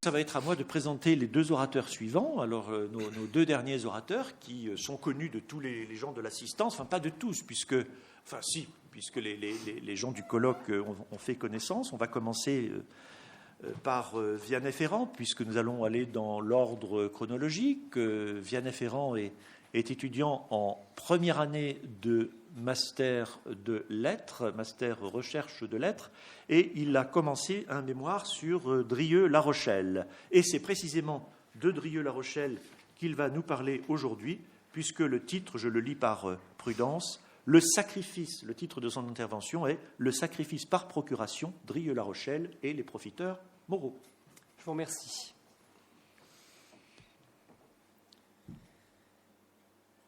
Ça va être à moi de présenter les deux orateurs suivants. Alors, nos deux derniers orateurs qui sont connus de tous les gens de l'assistance, enfin pas de tous, puisque les gens du colloque ont fait connaissance. On va commencer par Vianney Ferrand, puisque nous allons aller dans l'ordre chronologique. Vianney Ferrand est étudiant en première année de master de lettres, master recherche de lettres, et il a commencé un mémoire sur Drieux-La Rochelle. Et c'est précisément de Drieux-La Rochelle qu'il va nous parler aujourd'hui, puisque le titre, je le lis par prudence, le titre de son intervention est « Le sacrifice par procuration, Drieux-La Rochelle et les profiteurs moraux ». Je vous remercie.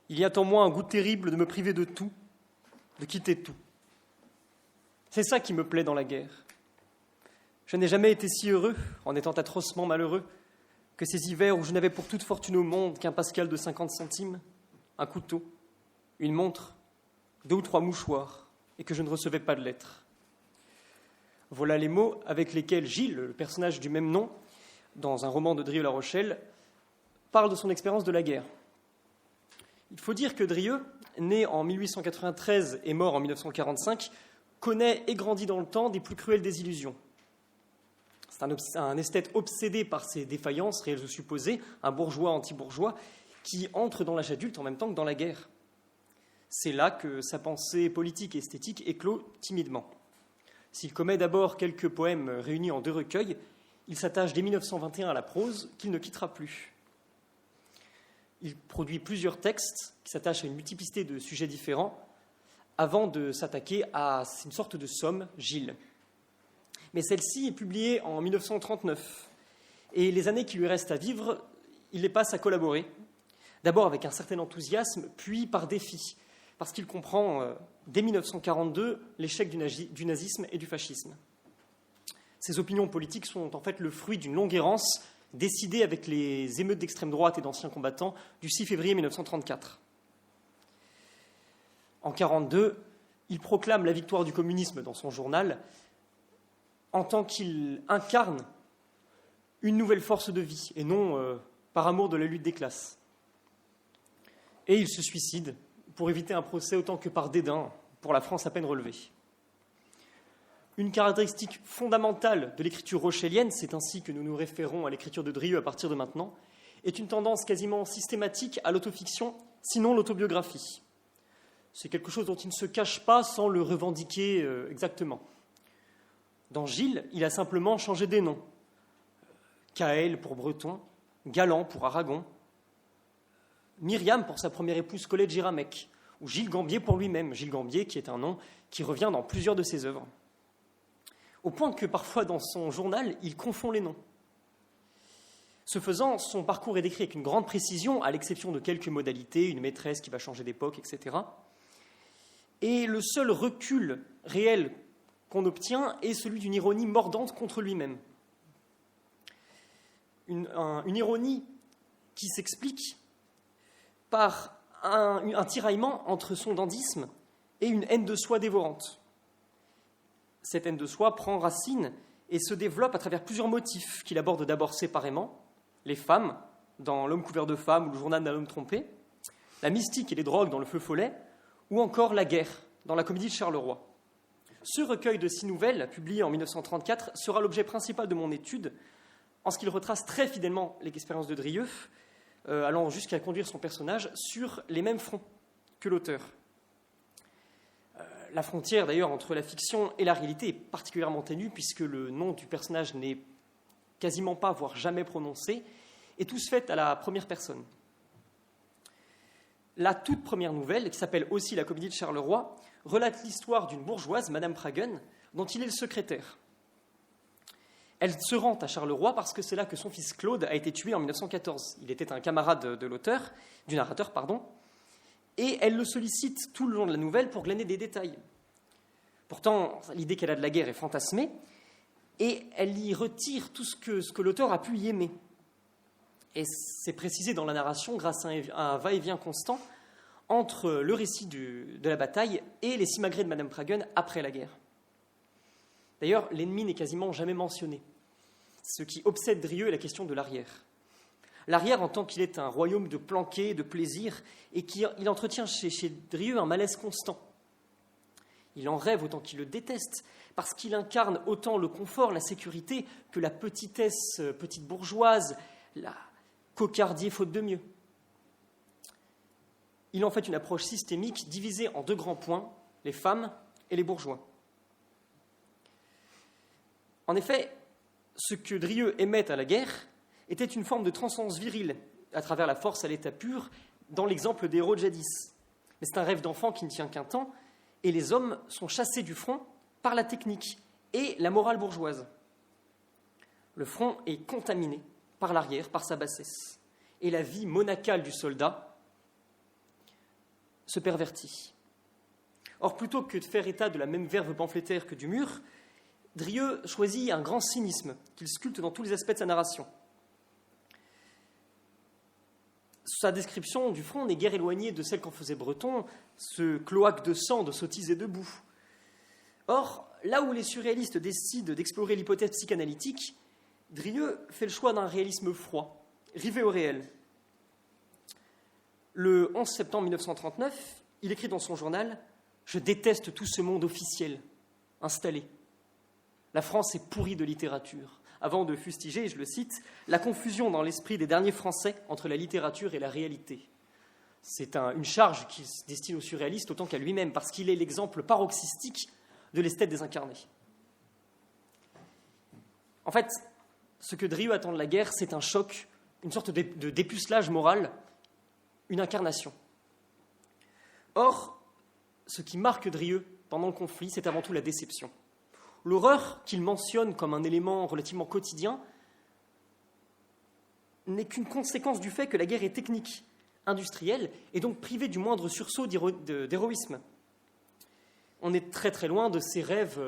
Il y a en moi un goût terrible de me priver de tout, de quitter tout. C'est ça qui me plaît dans la guerre. Je n'ai jamais été si heureux, en étant atrocement malheureux, que ces hivers où je n'avais pour toute fortune au monde qu'un pascal de 50 centimes, un couteau, une montre, 2 ou 3 mouchoirs, et que je ne recevais pas de lettres. Voilà les mots avec lesquels Gilles, le personnage du même nom, dans un roman de Drieux-La Rochelle, parle de son expérience de la guerre. Il faut dire que Drieux, né en 1893 et mort en 1945, connaît et grandit dans le temps des plus cruelles désillusions. C'est un esthète obsédé par ses défaillances réelles ou supposées, un bourgeois anti-bourgeois, qui entre dans l'âge adulte en même temps que dans la guerre. C'est là que sa pensée politique et esthétique éclot timidement. S'il commet d'abord quelques poèmes réunis en 2 recueils, il s'attache dès 1921 à la prose, qu'il ne quittera plus. Il produit plusieurs textes qui s'attachent à une multiplicité de sujets différents avant de s'attaquer à une sorte de somme, Gilles. Mais celle-ci est publiée en 1939 et les années qui lui restent à vivre, il les passe à collaborer, d'abord avec un certain enthousiasme, puis par défi, parce qu'il comprend dès 1942 l'échec du nazisme et du fascisme. Ses opinions politiques sont en fait le fruit d'une longue errance décidé avec les émeutes d'extrême droite et d'anciens combattants du 6 février 1934. En 1942, il proclame la victoire du communisme dans son journal en tant qu'il incarne une nouvelle force de vie et non par amour de la lutte des classes. Et il se suicide pour éviter un procès autant que par dédain pour la France à peine relevée. Une caractéristique fondamentale de l'écriture rochellienne, c'est ainsi que nous nous référons à l'écriture de Drieux à partir de maintenant, est une tendance quasiment systématique à l'autofiction, sinon l'autobiographie. C'est quelque chose dont il ne se cache pas sans le revendiquer exactement. Dans Gilles, il a simplement changé des noms. Caël pour Breton, Galant pour Aragon, Myriam pour sa première épouse Colette Giramec, ou Gilles Gambier pour lui-même, Gilles Gambier qui est un nom qui revient dans plusieurs de ses œuvres. Au point que parfois dans son journal, il confond les noms. Ce faisant, son parcours est décrit avec une grande précision, à l'exception de quelques modalités, une maîtresse qui va changer d'époque, etc. Et le seul recul réel qu'on obtient est celui d'une ironie mordante contre lui-même. Une ironie qui s'explique par un tiraillement entre son dandysme et une haine de soi dévorante. Cette haine de soi prend racine et se développe à travers plusieurs motifs qu'il aborde d'abord séparément, les femmes, dans L'homme couvert de femmes ou le journal d'un homme trompé, la mystique et les drogues dans Le feu follet, ou encore la guerre, dans la comédie de Charleroi. Ce recueil de 6 nouvelles, publié en 1934, sera l'objet principal de mon étude, en ce qu'il retrace très fidèlement l'expérience de Drieux, allant jusqu'à conduire son personnage sur les mêmes fronts que l'auteur. La frontière, d'ailleurs, entre la fiction et la réalité est particulièrement ténue, puisque le nom du personnage n'est quasiment pas, voire jamais prononcé, et tout se fait à la première personne. La toute première nouvelle, qui s'appelle aussi La comédie de Charleroi, relate l'histoire d'une bourgeoise, Madame Pragen, dont il est le secrétaire. Elle se rend à Charleroi parce que c'est là que son fils Claude a été tué en 1914. Il était un camarade de l'auteur, du narrateur, et elle le sollicite tout le long de la nouvelle pour glaner des détails. Pourtant, l'idée qu'elle a de la guerre est fantasmée, et elle y retire tout ce que l'auteur a pu y aimer. Et c'est précisé dans la narration grâce à un va-et-vient constant entre le récit de la bataille et les simagrées de Madame Pragen après la guerre. D'ailleurs, l'ennemi n'est quasiment jamais mentionné. Ce qui obsède Drieu est la question de l'arrière. L'arrière en tant qu'il est un royaume de planqués, de plaisir, et qu'il entretient chez Drieu un malaise constant. Il en rêve autant qu'il le déteste, parce qu'il incarne autant le confort, la sécurité, que la petitesse petite bourgeoise, la cocardier faute de mieux. Il en fait une approche systémique divisée en deux grands points, les femmes et les bourgeois. En effet, ce que Drieu aimait à la guerre était une forme de transcendance virile, à travers la force à l'état pur, dans l'exemple des héros de jadis. Mais c'est un rêve d'enfant qui ne tient qu'un temps, et les hommes sont chassés du front par la technique et la morale bourgeoise. Le front est contaminé par l'arrière, par sa bassesse, et la vie monacale du soldat se pervertit. Or, plutôt que de faire état de la même verve pamphlétaire que du mur, Drieu choisit un grand cynisme qu'il sculpte dans tous les aspects de sa narration. Sa description du front n'est guère éloignée de celle qu'en faisait Breton, ce cloaque de sang, de sottises et de boue. Or, là où les surréalistes décident d'explorer l'hypothèse psychanalytique, Drieu fait le choix d'un réalisme froid, rivé au réel. Le 11 septembre 1939, il écrit dans son journal « Je déteste tout ce monde officiel, installé. La France est pourrie de littérature. » Avant de fustiger, je le cite, « la confusion dans l'esprit des derniers Français entre la littérature et la réalité. » C'est une charge qui se destine aux surréalistes autant qu'à lui-même, parce qu'il est l'exemple paroxystique de l'esthète désincarné. En fait, ce que Drieu attend de la guerre, c'est un choc, une sorte de dépucelage moral, une incarnation. Or, ce qui marque Drieu pendant le conflit, c'est avant tout la déception. L'horreur qu'il mentionne comme un élément relativement quotidien n'est qu'une conséquence du fait que la guerre est technique, industrielle, et donc privée du moindre sursaut d'héroïsme. On est très très loin de ces rêves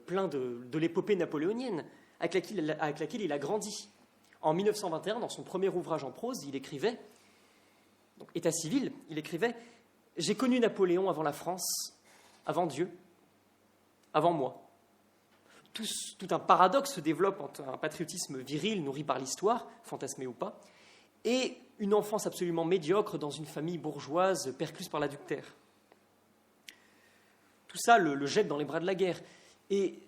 pleins de l'épopée napoléonienne avec laquelle il a grandi. En 1921, dans son premier ouvrage en prose, il écrivait, donc État civil, il écrivait « J'ai connu Napoléon avant la France, avant Dieu, avant moi. » Tout un paradoxe se développe entre un patriotisme viril nourri par l'histoire, fantasmé ou pas, et une enfance absolument médiocre dans une famille bourgeoise percluse par l'adultère. Tout ça le jette dans les bras de la guerre. Et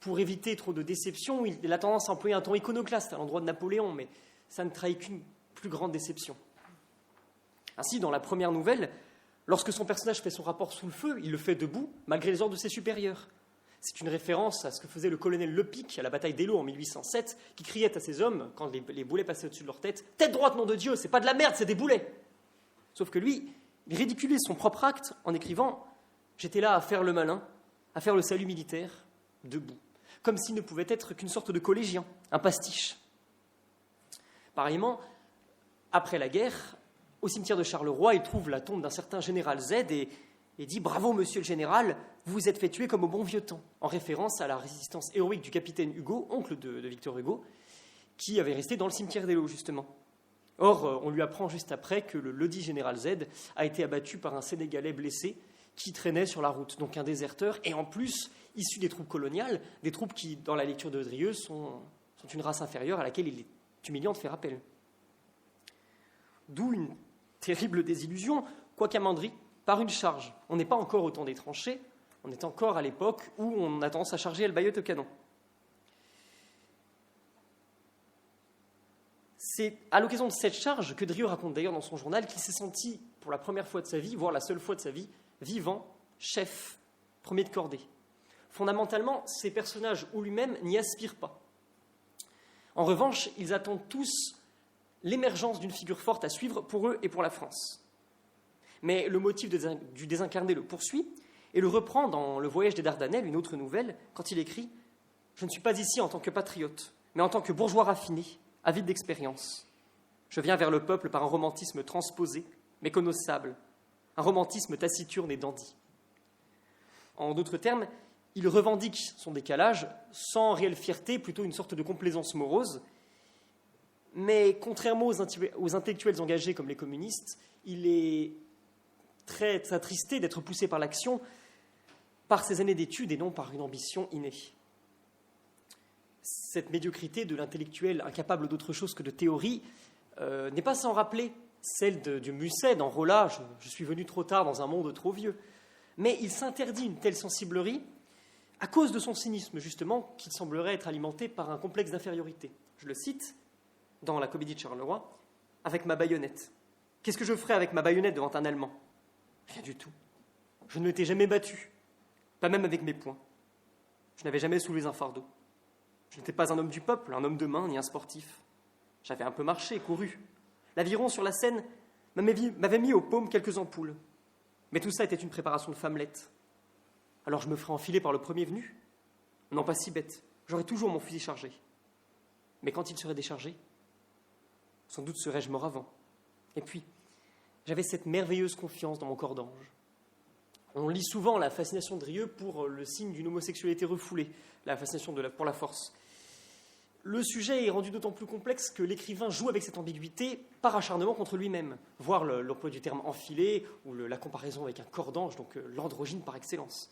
pour éviter trop de déception, il a tendance à employer un ton iconoclaste à l'endroit de Napoléon, mais ça ne trahit qu'une plus grande déception. Ainsi, dans la première nouvelle, lorsque son personnage fait son rapport sous le feu, il le fait debout, malgré les ordres de ses supérieurs. C'est une référence à ce que faisait le colonel Lepic à la bataille d'Eylau en 1807, qui criait à ses hommes, quand les boulets passaient au-dessus de leur tête, « Tête droite, nom de Dieu, c'est pas de la merde, c'est des boulets !» Sauf que lui, il ridiculise son propre acte en écrivant « J'étais là à faire le malin, à faire le salut militaire, debout », comme s'il ne pouvait être qu'une sorte de collégien, un pastiche. Pareillement, après la guerre, au cimetière de Charleroi, il trouve la tombe d'un certain général Z et dit « Bravo, monsieur le général, vous vous êtes fait tuer comme au bon vieux temps », en référence à la résistance héroïque du capitaine Hugo, oncle de Victor Hugo, qui avait resté dans le cimetière d'Eylau, justement. Or, on lui apprend juste après que le ledit général Z a été abattu par un Sénégalais blessé qui traînait sur la route, donc un déserteur, et en plus, issu des troupes coloniales, des troupes qui, dans la lecture de Drieu, sont une race inférieure à laquelle il est humiliant de faire appel. D'où une terrible désillusion, quoiqu'à Mandry, par une charge. On n'est pas encore au temps des tranchées, on est encore à l'époque où on a tendance à charger le baïonnette au canon. C'est à l'occasion de cette charge que Drieu raconte d'ailleurs dans son journal qu'il s'est senti, pour la première fois de sa vie, voire la seule fois de sa vie, vivant, chef, premier de cordée. Fondamentalement, ces personnages ou lui-même n'y aspirent pas. En revanche, ils attendent tous l'émergence d'une figure forte à suivre pour eux et pour la France. Mais le motif du désincarné le poursuit et le reprend dans Le Voyage des Dardanelles, une autre nouvelle, quand il écrit « Je ne suis pas ici en tant que patriote, mais en tant que bourgeois raffiné, avide d'expérience. Je viens vers le peuple par un romantisme transposé, méconnaissable, un romantisme taciturne et dandy. » En d'autres termes, il revendique son décalage sans réelle fierté, plutôt une sorte de complaisance morose. Mais contrairement aux intellectuels engagés comme les communistes, il est très attristé d'être poussé par l'action, par ses années d'études et non par une ambition innée. cette médiocrité de l'intellectuel incapable d'autre chose que de théorie n'est pas sans rappeler celle du Musset dans Rolla, je suis venu trop tard dans un monde trop vieux. Mais il s'interdit une telle sensiblerie à cause de son cynisme, justement, qui semblerait être alimenté par un complexe d'infériorité. Je le cite dans la comédie de Charleroi, « Avec ma baïonnette. Qu'est-ce que je ferais avec ma baïonnette devant un Allemand ? Rien du tout. Je ne m'étais jamais battu, pas même avec mes poings. Je n'avais jamais soulevé un fardeau. Je n'étais pas un homme du peuple, un homme de main, ni un sportif. J'avais un peu marché, couru. L'aviron sur la scène m'avait mis aux paumes quelques ampoules. Mais tout ça était une préparation de femmelette. Alors je me ferais enfiler par le premier venu ? Non, pas si bête. J'aurais toujours mon fusil chargé. Mais quand il serait déchargé, sans doute serais-je mort avant. Et puis, j'avais cette merveilleuse confiance dans mon corps d'ange. On lit souvent la fascination de Drieu pour le signe d'une homosexualité refoulée, la fascination pour la force. Le sujet est rendu d'autant plus complexe que l'écrivain joue avec cette ambiguïté par acharnement contre lui-même, voire l'emploi du terme enfilé ou la comparaison avec un corps d'ange, donc l'androgyne par excellence.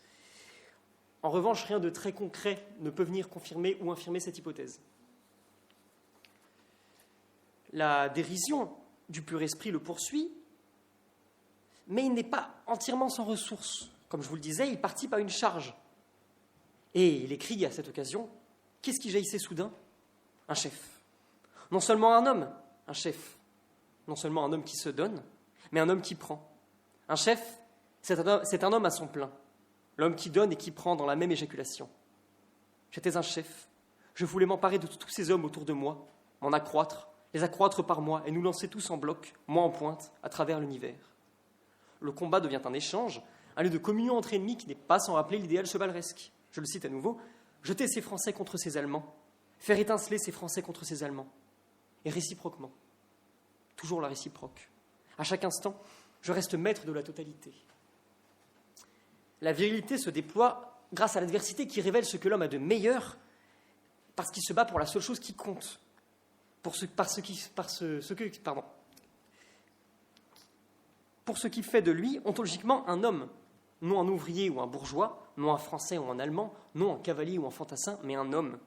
En revanche, rien de très concret ne peut venir confirmer ou infirmer cette hypothèse. La dérision du pur esprit le poursuit, mais il n'est pas entièrement sans ressources. Comme je vous le disais, il participe à une charge. Et il écrit à cette occasion, qu'est-ce qui jaillissait soudain ? Un chef. Non seulement un homme, un chef. Non seulement un homme qui se donne, mais un homme qui prend. Un chef, c'est un homme à son plein. L'homme qui donne et qui prend dans la même éjaculation. J'étais un chef. Je voulais m'emparer de tous ces hommes autour de moi, m'en accroître, les accroître par moi et nous lancer tous en bloc, moi en pointe, à travers l'univers. Le combat devient un échange, un lieu de communion entre ennemis qui n'est pas sans rappeler l'idéal chevaleresque. Je le cite à nouveau, « Jeter ces Français contre ces Allemands, faire étinceler ces Français contre ces Allemands. » Et réciproquement, toujours la réciproque. À chaque instant, je reste maître de la totalité. La virilité se déploie grâce à l'adversité qui révèle ce que l'homme a de meilleur, parce qu'il se bat pour la seule chose qui compte, pour ce qui fait de lui, ontologiquement, un homme, non un ouvrier ou un bourgeois, non un Français ou un Allemand, non un cavalier ou un fantassin, mais un homme.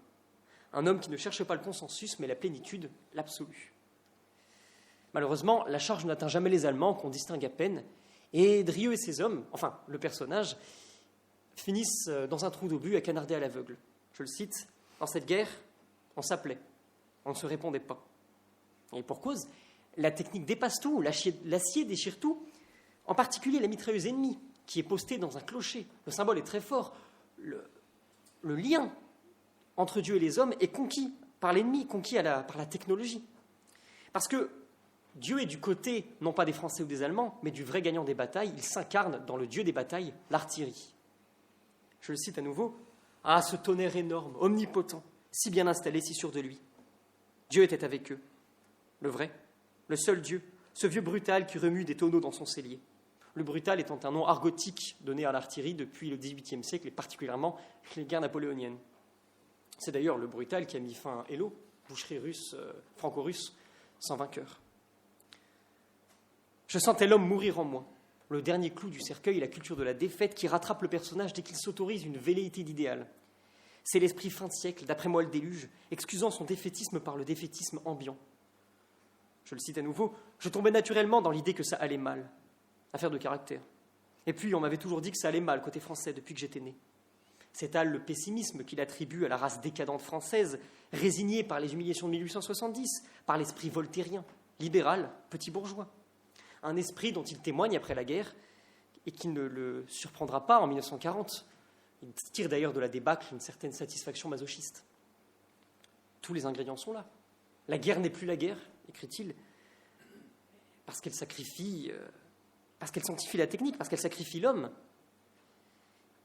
Un homme qui ne cherche pas le consensus, mais la plénitude, l'absolu. Malheureusement, la charge n'atteint jamais les Allemands, qu'on distingue à peine, et Drieu et ses hommes, enfin le personnage, finissent dans un trou d'obus à canarder à l'aveugle. Je le cite, « Dans cette guerre, on s'appelait, on ne se répondait pas. » Et pour cause, la technique dépasse tout, l'acier déchire tout, en particulier la mitrailleuse ennemie, qui est postée dans un clocher. Le symbole est très fort. Le lien entre Dieu et les hommes est conquis par l'ennemi, conquis par la technologie. Parce que Dieu est du côté, non pas des Français ou des Allemands, mais du vrai gagnant des batailles. Il s'incarne dans le Dieu des batailles, l'artillerie. Je le cite à nouveau. « Ah, ce tonnerre énorme, omnipotent, si bien installé, si sûr de lui. Dieu était avec eux. Le vrai, le seul Dieu, ce vieux brutal qui remue des tonneaux dans son cellier. Le brutal étant un nom argotique donné à l'artillerie depuis le XVIIIe siècle et particulièrement les guerres napoléoniennes. C'est d'ailleurs le brutal qui a mis fin à Eylau, boucherie russe, franco-russe, sans vainqueur. Je sentais l'homme mourir en moi, le dernier clou du cercueil, la culture de la défaite qui rattrape le personnage dès qu'il s'autorise une velléité d'idéal. C'est l'esprit fin de siècle, d'après moi le déluge, excusant son défaitisme par le défaitisme ambiant. Je le cite à nouveau, je tombais naturellement dans l'idée que ça allait mal. Affaire de caractère. Et puis, on m'avait toujours dit que ça allait mal côté français depuis que j'étais né. S'étale le pessimisme qu'il attribue à la race décadente française, résignée par les humiliations de 1870, par l'esprit voltairien, libéral, petit bourgeois. Un esprit dont il témoigne après la guerre et qui ne le surprendra pas en 1940. Il tire d'ailleurs de la débâcle une certaine satisfaction masochiste. Tous les ingrédients sont là. La guerre n'est plus la guerre, écrit-il, parce qu'elle sanctifie la technique, parce qu'elle sacrifie l'homme,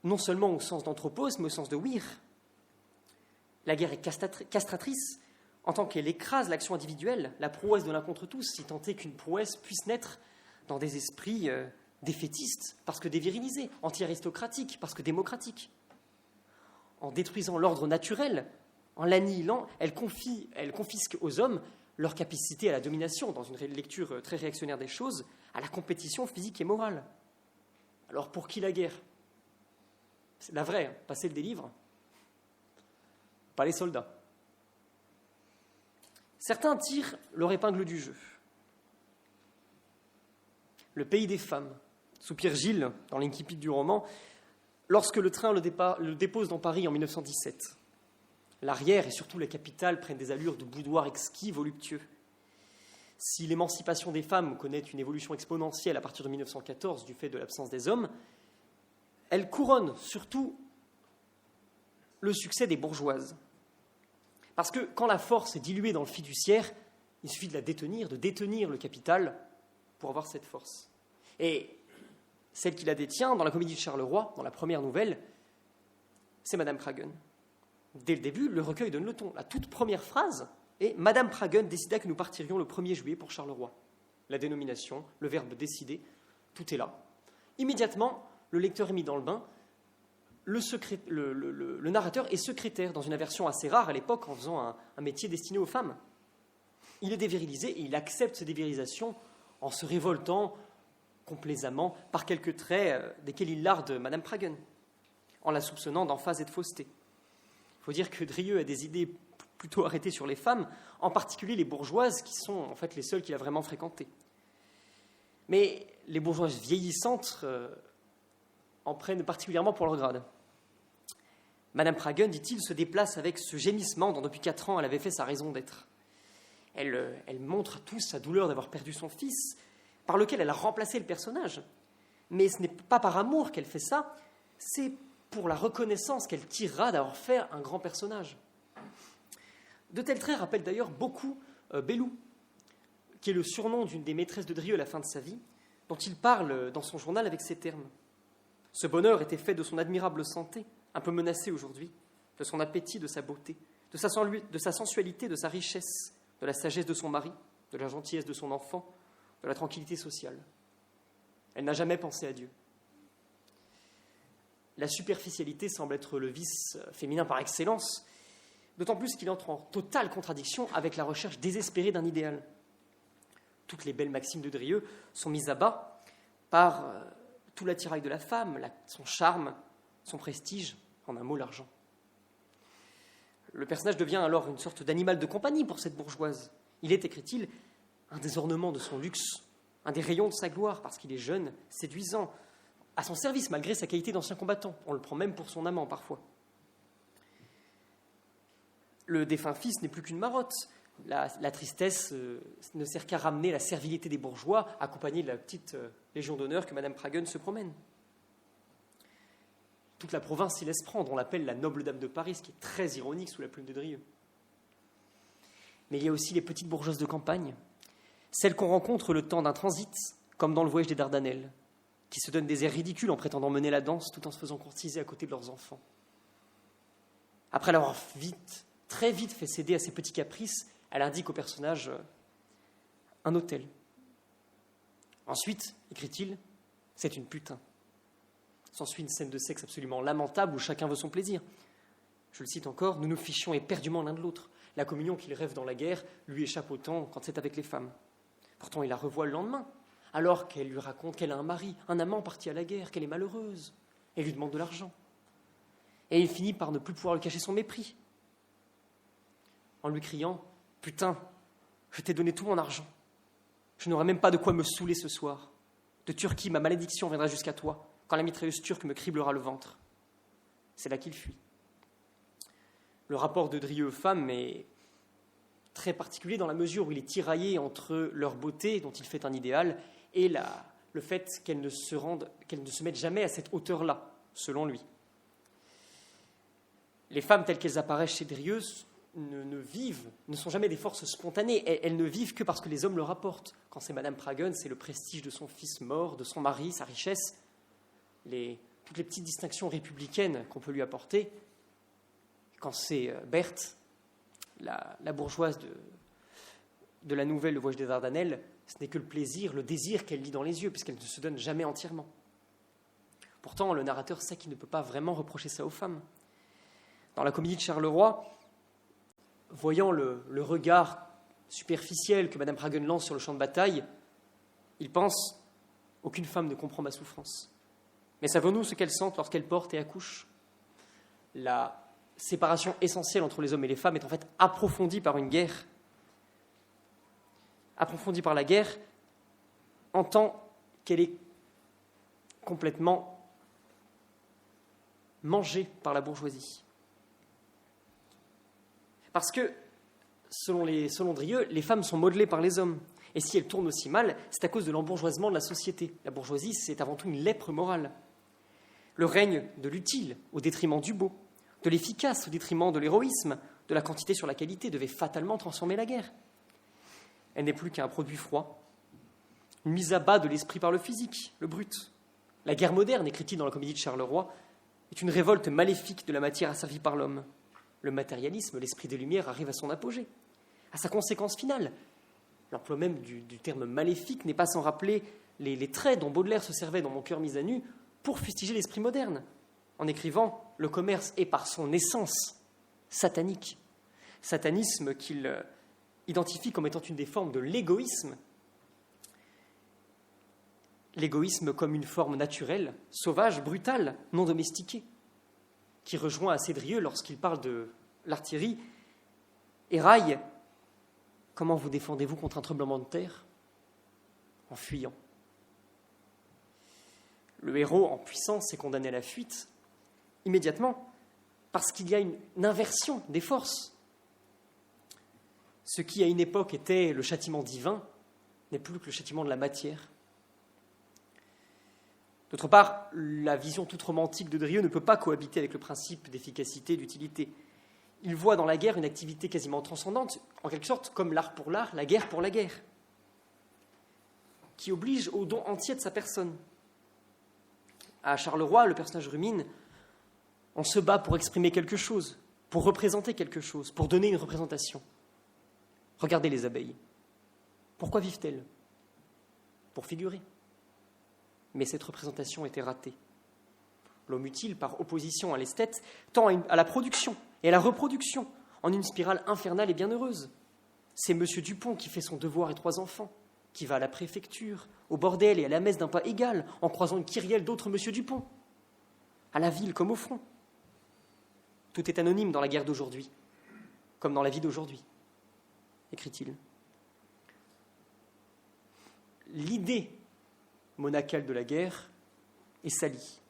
non seulement au sens d'anthropos, mais au sens de wir. La guerre est castratrice en tant qu'elle écrase l'action individuelle, la prouesse de l'un contre tous, si tant est qu'une prouesse puisse naître dans des esprits défaitistes, parce que dévirilisés, anti-aristocratiques, parce que démocratiques. En détruisant l'ordre naturel, en l'annihilant, elle confisque aux hommes leur capacité à la domination, dans une lecture très réactionnaire des choses, à la compétition physique et morale. Alors pour qui la guerre ? C'est la vraie, pas celle des livres. Pas les soldats. Certains tirent leur épingle du jeu. Le pays des femmes, soupire Gilles dans l'incipit du roman, lorsque le train le dépose dans Paris en 1917. L'arrière et surtout la capitale prennent des allures de boudoir exquis, voluptueux. Si l'émancipation des femmes connaît une évolution exponentielle à partir de 1914 du fait de l'absence des hommes, elle couronne surtout le succès des bourgeoises. Parce que quand la force est diluée dans le fiduciaire, il suffit de la détenir, de détenir le capital pour avoir cette force. Et celle qui la détient, dans la comédie de Charleroi, dans la première nouvelle, c'est Madame Pragun. Dès le début, le recueil donne le ton. La toute première phrase est « Madame Pragun décida que nous partirions le 1er juillet pour Charleroi ». La dénomination, le verbe « décider », tout est là. Immédiatement, le lecteur est mis dans le bain. Le narrateur est secrétaire, dans une inversion assez rare à l'époque, en faisant un métier destiné aux femmes. Il est dévirilisé et il accepte cette dévirilisation en se révoltant complaisamment par quelques traits desquels il larde Madame Pragun, en la soupçonnant d'emphase et de fausseté. Il faut dire que Drieux a des idées plutôt arrêtées sur les femmes, en particulier les bourgeoises, qui sont en fait les seules qu'il a vraiment fréquentées. Mais les bourgeoises vieillissantes en prennent particulièrement pour leur grade. Madame Pragun, dit-il, se déplace avec ce gémissement dont depuis 4 ans elle avait fait sa raison d'être. Elle montre à tous sa douleur d'avoir perdu son fils, par lequel elle a remplacé le personnage. Mais ce n'est pas par amour qu'elle fait ça, c'est pour la reconnaissance qu'elle tirera d'avoir fait un grand personnage. De tels traits rappellent d'ailleurs beaucoup Bellou, qui est le surnom d'une des maîtresses de Drieux à la fin de sa vie, dont il parle dans son journal avec ces termes. Ce bonheur était fait de son admirable santé, un peu menacée aujourd'hui, de son appétit, de sa beauté, de sa sensualité, de sa richesse, de la sagesse de son mari, de la gentillesse de son enfant, de la tranquillité sociale. Elle n'a jamais pensé à Dieu. La superficialité semble être le vice féminin par excellence, d'autant plus qu'il entre en totale contradiction avec la recherche désespérée d'un idéal. Toutes les belles maximes de Drieux sont mises à bas par tout l'attirail de la femme, son charme, son prestige, en un mot l'argent. Le personnage devient alors une sorte d'animal de compagnie pour cette bourgeoise. Il est, écrit-il, un des ornements de son luxe, un des rayons de sa gloire, parce qu'il est jeune, séduisant, à son service malgré sa qualité d'ancien combattant. On le prend même pour son amant parfois. Le défunt fils n'est plus qu'une marotte. La tristesse ne sert qu'à ramener la servilité des bourgeois, accompagnée de la petite légion d'honneur que Madame Pragun se promène. Toute la province s'y laisse prendre. On l'appelle la noble dame de Paris, ce qui est très ironique sous la plume de Drieux. Mais il y a aussi les petites bourgeoises de campagne, celles qu'on rencontre le temps d'un transit, comme dans le voyage des Dardanelles, qui se donnent des airs ridicules en prétendant mener la danse tout en se faisant courtiser à côté de leurs enfants. Après l'avoir très vite fait céder à ses petits caprices, elle indique au personnage un hôtel. Ensuite, écrit-il, c'est une putain. S'ensuit une scène de sexe absolument lamentable où chacun veut son plaisir. Je le cite encore, nous nous fichions éperdument l'un de l'autre. La communion qu'il rêve dans la guerre lui échappe autant quand c'est avec les femmes. Pourtant, il la revoit le lendemain, alors qu'elle lui raconte qu'elle a un mari, un amant parti à la guerre, qu'elle est malheureuse, et lui demande de l'argent. Et il finit par ne plus pouvoir lui cacher son mépris, en lui criant « Putain, je t'ai donné tout mon argent. Je n'aurai même pas de quoi me saouler ce soir. De Turquie, ma malédiction viendra jusqu'à toi, quand la mitrailleuse turque me criblera le ventre. » C'est là qu'il fuit. Le rapport de Drieux femme est très particulier dans la mesure où il est tiraillé entre leur beauté, dont il fait un idéal, et le fait qu'elles ne se mettent jamais à cette hauteur-là, selon lui. Les femmes telles qu'elles apparaissent chez Drieux ne sont jamais des forces spontanées. Elles ne vivent que parce que les hommes leur apportent. Quand c'est Madame Pragun, c'est le prestige de son fils mort, de son mari, sa richesse, toutes les petites distinctions républicaines qu'on peut lui apporter. Quand c'est Berthe, la bourgeoise de la nouvelle Le Voyage des Dardanelles, ce n'est que le plaisir, le désir qu'elle lit dans les yeux, puisqu'elle ne se donne jamais entièrement. Pourtant, le narrateur sait qu'il ne peut pas vraiment reprocher ça aux femmes. Dans la comédie de Charleroi, voyant le regard superficiel que Madame Pragun lance sur le champ de bataille, il pense « Aucune femme ne comprend ma souffrance. Mais savons-nous ce qu'elles sentent lorsqu'elles portent et accouchent ?» La séparation essentielle entre les hommes et les femmes est en fait approfondie par une guerre. approfondie par la guerre, entend qu'elle est complètement mangée par la bourgeoisie. Parce que, selon Drieux, les femmes sont modelées par les hommes. Et si elles tournent aussi mal, c'est à cause de l'embourgeoisement de la société. La bourgeoisie, c'est avant tout une lèpre morale. Le règne de l'utile au détriment du beau, de l'efficace au détriment de l'héroïsme, de la quantité sur la qualité devait fatalement transformer la guerre. Elle n'est plus qu'un produit froid, une mise à bas de l'esprit par le physique, le brut. La guerre moderne, écrit-il dans la comédie de Charleroi, est une révolte maléfique de la matière asservie par l'homme. Le matérialisme, l'esprit des Lumières, arrive à son apogée. À sa conséquence finale, l'emploi même du terme maléfique n'est pas sans rappeler les traits dont Baudelaire se servait dans Mon cœur mis à nu pour fustiger l'esprit moderne, en écrivant « Le commerce est par son essence satanique ». Satanisme qu'il identifie comme étant une des formes de l'égoïsme. L'égoïsme comme une forme naturelle, sauvage, brutale, non domestiquée, qui rejoint assez Drieux lorsqu'il parle de l'artillerie. Éraille, comment vous défendez-vous contre un tremblement de terre ? En fuyant. Le héros en puissance est condamné à la fuite immédiatement parce qu'il y a une inversion des forces. Ce qui, à une époque, était le châtiment divin n'est plus que le châtiment de la matière. D'autre part, la vision toute romantique de Drieux ne peut pas cohabiter avec le principe d'efficacité et d'utilité. Il voit dans la guerre une activité quasiment transcendante, en quelque sorte comme l'art pour l'art, la guerre pour la guerre, qui oblige au don entier de sa personne. À Charleroi, le personnage rumine « On se bat pour exprimer quelque chose, pour représenter quelque chose, pour donner une représentation. Regardez les abeilles. Pourquoi vivent-elles ? Pour figurer. Mais cette représentation était ratée. L'homme utile, par opposition à l'esthète, tend à la production et à la reproduction en une spirale infernale et bienheureuse. C'est M. Dupont qui fait son devoir et 3 enfants, qui va à la préfecture, au bordel et à la messe d'un pas égal, en croisant une kyrielle d'autres M. Dupont, à la ville comme au front. Tout est anonyme dans la guerre d'aujourd'hui, comme dans la vie d'aujourd'hui, écrit-il. L'idée monacale de la guerre est salie.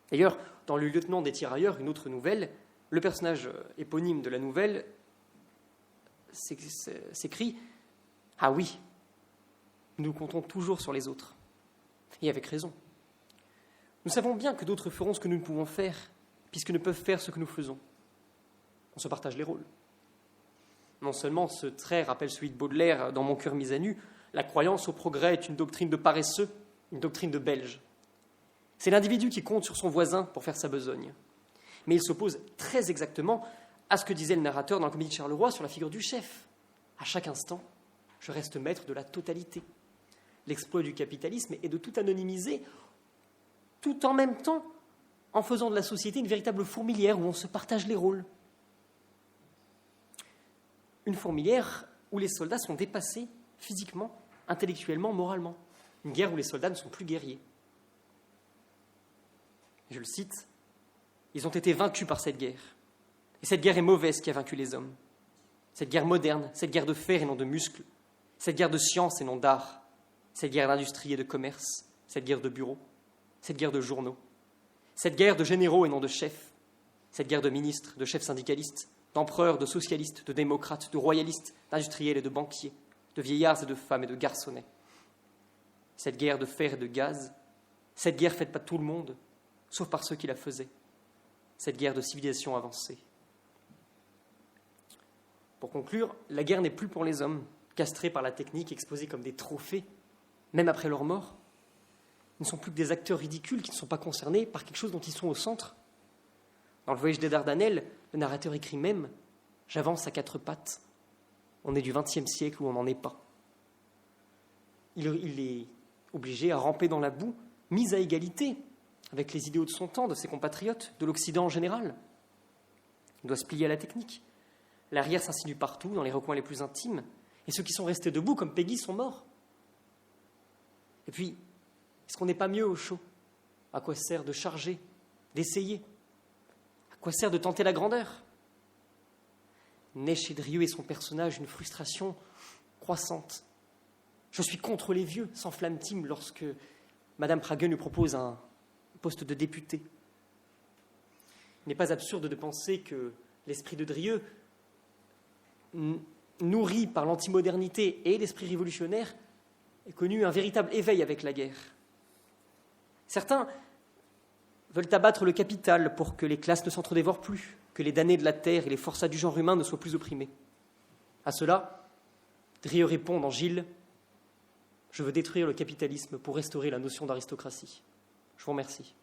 D'ailleurs, dans Le lieutenant des tirailleurs, une autre nouvelle, le personnage éponyme de la nouvelle s'écrie « Ah oui, nous comptons toujours sur les autres. » Et avec raison. Nous savons bien que d'autres feront ce que nous ne pouvons faire, puisqu'ils ne peuvent faire ce que nous faisons. On se partage les rôles. Non seulement ce trait rappelle celui de Baudelaire dans Mon cœur mis à nu, la croyance au progrès est une doctrine de paresseux, une doctrine de Belge. C'est l'individu qui compte sur son voisin pour faire sa besogne. Mais il s'oppose très exactement à ce que disait le narrateur dans la comédie de Charleroi sur la figure du chef. À chaque instant, je reste maître de la totalité. L'exploit du capitalisme est de tout anonymiser, tout en même temps en faisant de la société une véritable fourmilière où on se partage les rôles. Une fourmilière où les soldats sont dépassés physiquement, intellectuellement, moralement. Une guerre où les soldats ne sont plus guerriers. Je le cite, « Ils ont été vaincus par cette guerre. Et cette guerre est mauvaise qui a vaincu les hommes. Cette guerre moderne, cette guerre de fer et non de muscles, cette guerre de science et non d'art, cette guerre d'industrie et de commerce, cette guerre de bureaux, cette guerre de journaux, cette guerre de généraux et non de chefs, cette guerre de ministres, de chefs syndicalistes, d'empereurs, de socialistes, de démocrates, de royalistes, d'industriels et de banquiers, de vieillards et de femmes et de garçonnets. Cette guerre de fer et de gaz, cette guerre faite par tout le monde, sauf par ceux qui la faisaient, cette guerre de civilisation avancée. » Pour conclure, la guerre n'est plus pour les hommes, castrés par la technique, exposés comme des trophées, même après leur mort. Ils ne sont plus que des acteurs ridicules qui ne sont pas concernés par quelque chose dont ils sont au centre. Dans Le voyage des Dardanelles, le narrateur écrit même « J'avance à 4 pattes. On est du XXe siècle où on n'en est pas. » Il est obligé à ramper dans la boue, mis à égalité avec les idéaux de son temps, de ses compatriotes, de l'Occident en général. Il doit se plier à la technique. L'arrière s'insinue partout, dans les recoins les plus intimes, et ceux qui sont restés debout, comme Peggy, sont morts. Et puis, est-ce qu'on n'est pas mieux au chaud ? À quoi sert de charger, d'essayer ? À quoi sert de tenter la grandeur ? Naît chez Drieux et son personnage une frustration croissante. Je suis contre les vieux, s'enflamme-t-il lorsque Madame Prague lui propose un poste de député. Il n'est pas absurde de penser que l'esprit de Drieux, nourri par l'antimodernité et l'esprit révolutionnaire, ait connu un véritable éveil avec la guerre. Certains veulent abattre le capital pour que les classes ne s'entre-dévorent plus, que les damnés de la terre et les forçats du genre humain ne soient plus opprimés. À cela, Drieux répond dans Gilles « Je veux détruire le capitalisme pour restaurer la notion d'aristocratie. » Je vous remercie.